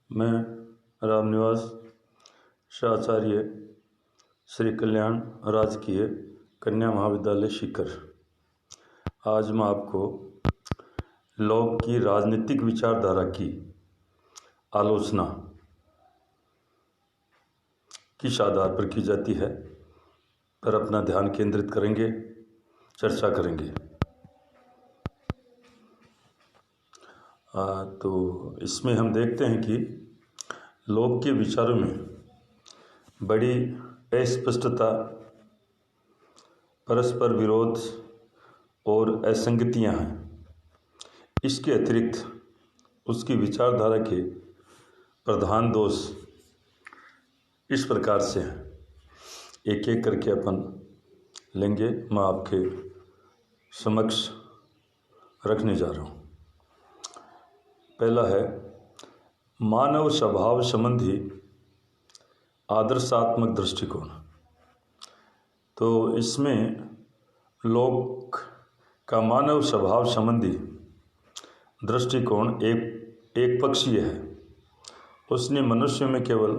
मैं रामनिवास शाचार्य श्री कल्याण राजकीय कन्या महाविद्यालय सीकर। आज मैं आपको लोग की राजनीतिक विचारधारा की आलोचना किस आधार पर की जाती है पर अपना ध्यान केंद्रित करेंगे, चर्चा करेंगे। तो इसमें हम देखते हैं कि लोग के विचारों में बड़ी अस्पष्टता, परस्पर विरोध और असंगतियां हैं। इसके अतिरिक्त उसकी विचारधारा के प्रधान दोष इस प्रकार से हैं, एक एक करके अपन लेंगे। मैं आपके समक्ष रखने जा रहा हूँ। पहला है मानव स्वभाव संबंधी आदर्शात्मक दृष्टिकोण। तो इसमें लोग का मानव स्वभाव संबंधी दृष्टिकोण एक पक्षीय है। उसने मनुष्य में केवल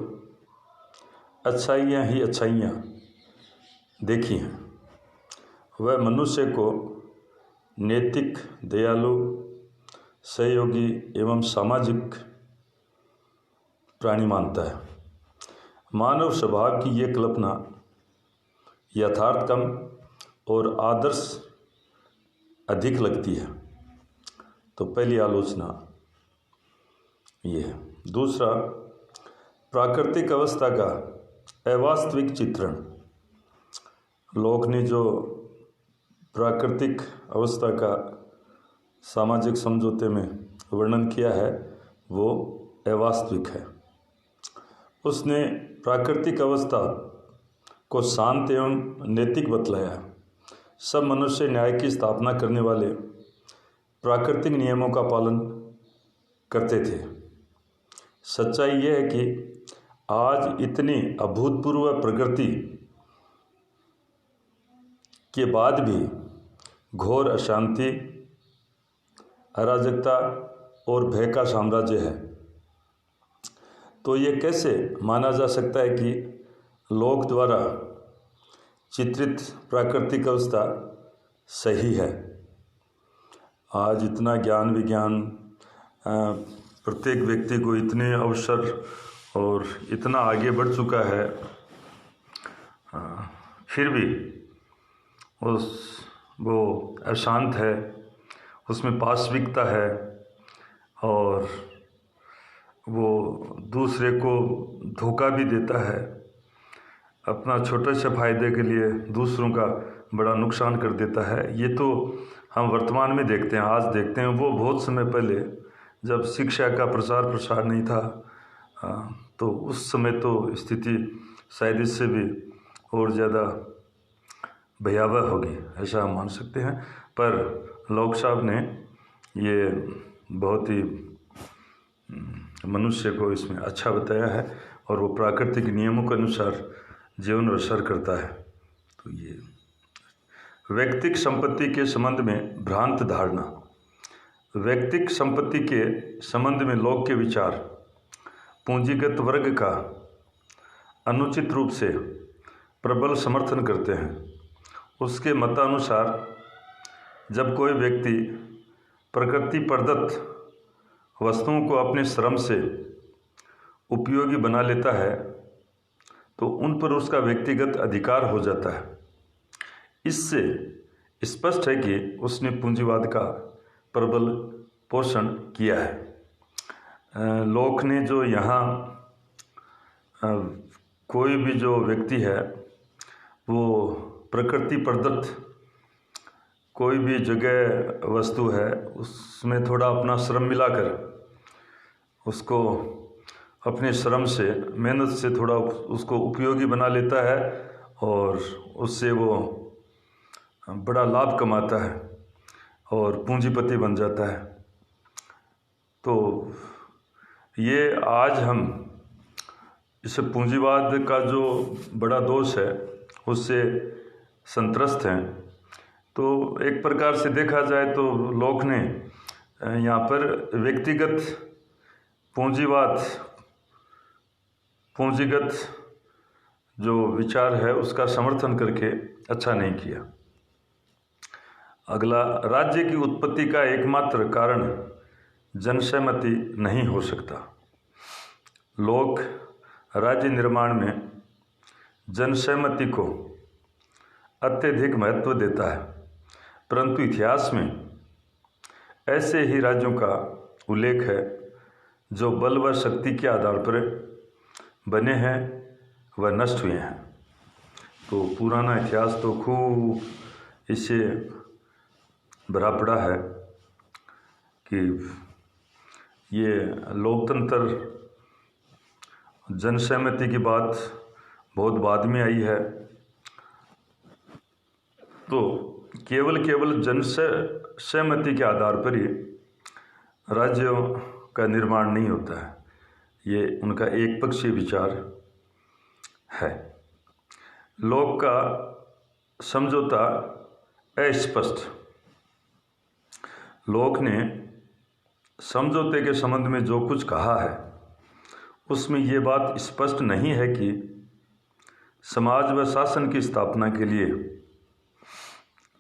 अच्छाइयाँ ही अच्छाइयाँ देखी हैं। वह मनुष्य को नैतिक, दयालु, सहयोगी एवं सामाजिक प्राणी मानता है। मानव स्वभाव की ये कल्पना यथार्थ कम और आदर्श अधिक लगती है। तो पहली आलोचना ये है। दूसरा, प्राकृतिक अवस्था का अवास्तविक चित्रण। लोग ने जो प्राकृतिक अवस्था का सामाजिक समझौते में वर्णन किया है वो अवास्तविक है। उसने प्राकृतिक अवस्था को शांत एवं नैतिक बतलाया। सब मनुष्य न्याय की स्थापना करने वाले प्राकृतिक नियमों का पालन करते थे। सच्चाई यह है कि आज इतनी अभूतपूर्व प्रगति के बाद भी घोर अशांति, अराजकता और भय का साम्राज्य है। तो ये कैसे माना जा सकता है कि लोक द्वारा चित्रित प्राकृतिक अवस्था सही है? आज इतना ज्ञान विज्ञान, प्रत्येक व्यक्ति को इतने अवसर और इतना आगे बढ़ चुका है, फिर भी वो अशांत है, उसमें पाशविकता है और वो दूसरे को धोखा भी देता है। अपना छोटे से फायदे के लिए दूसरों का बड़ा नुकसान कर देता है। ये तो हम वर्तमान में देखते हैं, आज देखते हैं। वो बहुत समय पहले जब शिक्षा का प्रचार प्रसार नहीं था, तो उस समय तो स्थिति शायद इससे भी और ज़्यादा भयावह होगी, ऐसा हम मान सकते हैं। पर लोग साहब ने ये बहुत ही मनुष्य को इसमें अच्छा बताया है और वो प्राकृतिक नियमों के अनुसार जीवन बसर करता है। तो ये व्यक्तिक संपत्ति के संबंध में भ्रांत धारणा। व्यक्तिक संपत्ति के संबंध में लोग के विचार पूंजीगत वर्ग का अनुचित रूप से प्रबल समर्थन करते हैं। उसके मतानुसार जब कोई व्यक्ति प्रकृति प्रदत्त वस्तुओं को अपने श्रम से उपयोगी बना लेता है तो उन पर उसका व्यक्तिगत अधिकार हो जाता है। इससे स्पष्ट है कि उसने पूंजीवाद का प्रबल पोषण किया है। लोक ने जो यहाँ कोई भी जो व्यक्ति है वो प्रकृति प्रदत्त कोई भी जगह वस्तु है उसमें थोड़ा अपना श्रम मिलाकर उसको अपने श्रम से, मेहनत से थोड़ा उसको उपयोगी बना लेता है और उससे वो बड़ा लाभ कमाता है और पूंजीपति बन जाता है। तो ये आज हम इस पूंजीवाद का जो बड़ा दोष है उससे संत्रस्त हैं। तो एक प्रकार से देखा जाए तो लोग ने यहाँ पर व्यक्तिगत पूंजीवाद पूंजीगत जो विचार है उसका समर्थन करके अच्छा नहीं किया। अगला, राज्य की उत्पत्ति का एकमात्र कारण जनसहमति नहीं हो सकता। लोक राज्य निर्माण में जनसहमति को अत्यधिक महत्व देता है, परंतु इतिहास में ऐसे ही राज्यों का उल्लेख है जो बल व शक्ति के आधार पर बने हैं व नष्ट हुए हैं। तो पुराना इतिहास तो खूब इससे भरा पड़ा है कि ये लोकतंत्र जनसहमति की बात बहुत बाद में आई है। तो केवल जनसहमति के आधार पर ही राज्यों का निर्माण नहीं होता है, ये उनका एक पक्षीय विचार है। लोक का समझौता अस्पष्ट। लोक ने समझौते के संबंध में जो कुछ कहा है उसमें ये बात स्पष्ट नहीं है कि समाज व शासन की स्थापना के लिए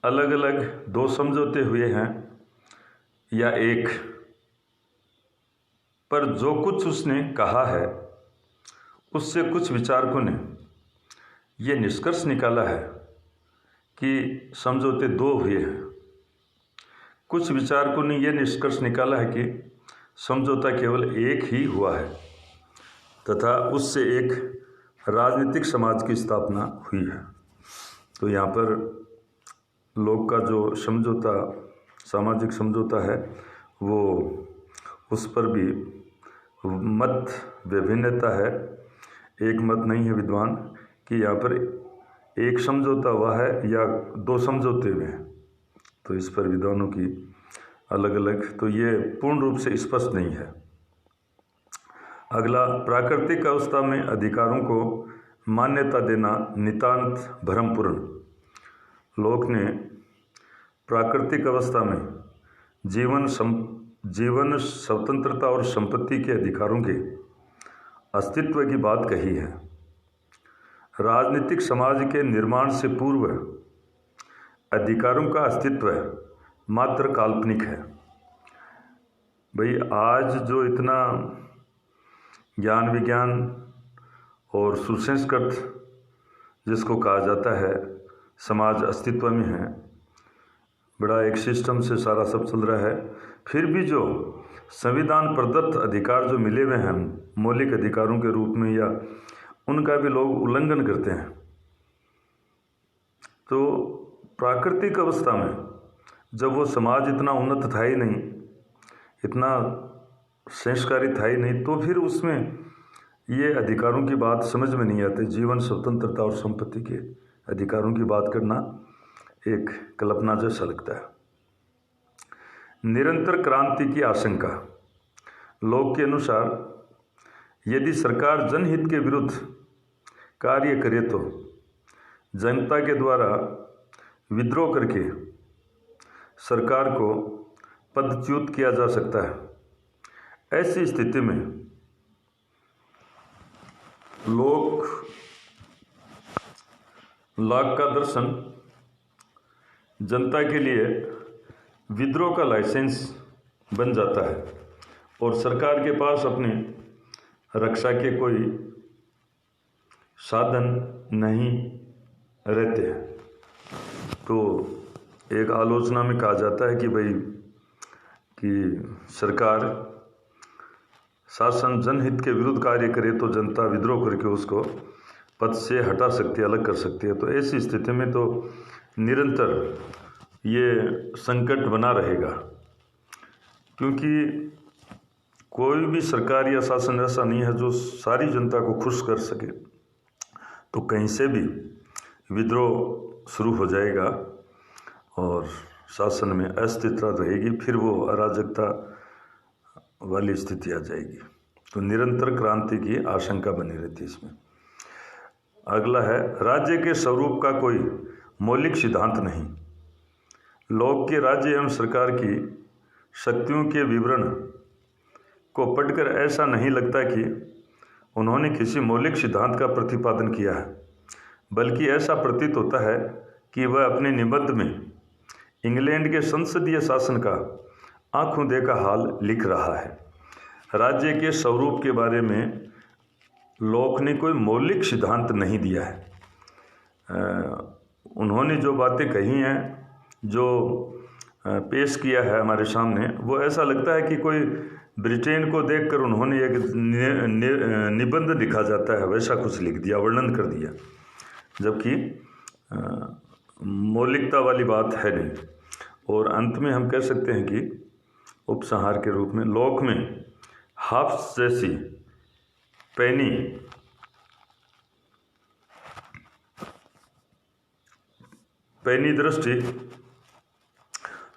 अलग अलग दो समझौते हुए हैं या एक, पर जो कुछ उसने कहा है उससे कुछ विचारकों ने ये निष्कर्ष निकाला है कि समझौते दो हुए हैं। कुछ विचारकों ने यह निष्कर्ष निकाला है कि समझौता केवल एक ही हुआ है तथा उससे एक राजनीतिक समाज की स्थापना हुई है। तो यहाँ पर लोक का जो समझौता, सामाजिक समझौता है, वो उस पर भी मत विभिन्नता है। एक मत नहीं है विद्वान कि यहाँ पर एक समझौता हुआ है या दो समझौते हुए हैं। तो इस पर विद्वानों की अलग अलग, तो ये पूर्ण रूप से स्पष्ट नहीं है। अगला, प्राकृतिक अवस्था में अधिकारों को मान्यता देना नितांत भ्रमपूर्ण। लोक ने प्राकृतिक अवस्था में जीवन स्वतंत्रता और संपत्ति के अधिकारों के अस्तित्व की बात कही है। राजनीतिक समाज के निर्माण से पूर्व अधिकारों का अस्तित्व मात्र काल्पनिक है। भाई, आज जो इतना ज्ञान विज्ञान और सुसंस्कृत जिसको कहा जाता है समाज अस्तित्व में है, बड़ा एक सिस्टम से सारा सब चल रहा है, फिर भी जो संविधान प्रदत्त अधिकार जो मिले हुए हैं मौलिक अधिकारों के रूप में, या उनका भी लोग उल्लंघन करते हैं। तो प्राकृतिक अवस्था में जब वो समाज इतना उन्नत था ही नहीं, इतना संस्कारी था ही नहीं, तो फिर उसमें ये अधिकारों की बात समझ में नहीं आती। जीवन स्वतंत्रता और संपत्ति के अधिकारों की बात करना एक कल्पना जैसा लगता है। निरंतर क्रांति की आशंका। लोक के अनुसार यदि सरकार जनहित के विरुद्ध कार्य करे तो जनता के द्वारा विद्रोह करके सरकार को पदच्युत किया जा सकता है। ऐसी स्थिति में लोक का दर्शन जनता के लिए विद्रोह का लाइसेंस बन जाता है और सरकार के पास अपने रक्षा के कोई साधन नहीं रहते हैं। तो एक आलोचना में कहा जाता है कि भाई कि सरकार शासन जनहित के विरुद्ध कार्य करे तो जनता विद्रोह करके उसको पद से हटा सकती है, अलग कर सकती है। तो ऐसी स्थिति में तो निरंतर ये संकट बना रहेगा, क्योंकि कोई भी सरकार या शासन ऐसा नहीं है जो सारी जनता को खुश कर सके। तो कहीं से भी विद्रोह शुरू हो जाएगा और शासन में अस्थिरता रहेगी, फिर वो अराजकता वाली स्थिति आ जाएगी। तो निरंतर क्रांति की आशंका बनी रहती है इसमें। अगला है, राज्य के स्वरूप का कोई मौलिक सिद्धांत नहीं। लोक के राज्य एवं सरकार की शक्तियों के विवरण को पढ़कर ऐसा नहीं लगता कि उन्होंने किसी मौलिक सिद्धांत का प्रतिपादन किया है, बल्कि ऐसा प्रतीत होता है कि वह अपने निबंध में इंग्लैंड के संसदीय शासन का आंखों देखा हाल लिख रहा है। राज्य के स्वरूप के बारे में लॉक ने कोई मौलिक सिद्धांत नहीं दिया है। उन्होंने जो बातें कही हैं, जो पेश किया है हमारे सामने, वो ऐसा लगता है कि कोई ब्रिटेन को देखकर उन्होंने एक निबंध लिखा जाता है वैसा कुछ लिख दिया, वर्णन कर दिया, जबकि मौलिकता वाली बात है नहीं। और अंत में हम कह सकते हैं कि उपसंहार के रूप में लॉक में हाफ्स जैसी पैनी दृष्टि,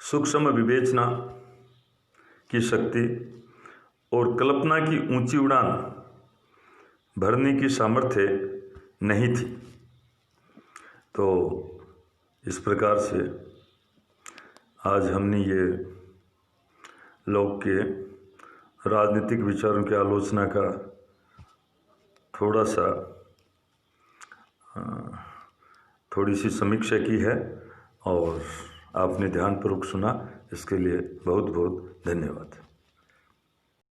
सूक्ष्म विवेचना की शक्ति और कल्पना की ऊंची उड़ान भरने की सामर्थ्य नहीं थी। तो इस प्रकार से आज हमने ये लॉक के राजनीतिक विचारों की आलोचना का थोड़ी सी समीक्षा की है, और आपने ध्यानपूर्वक सुना, इसके लिए बहुत बहुत धन्यवाद।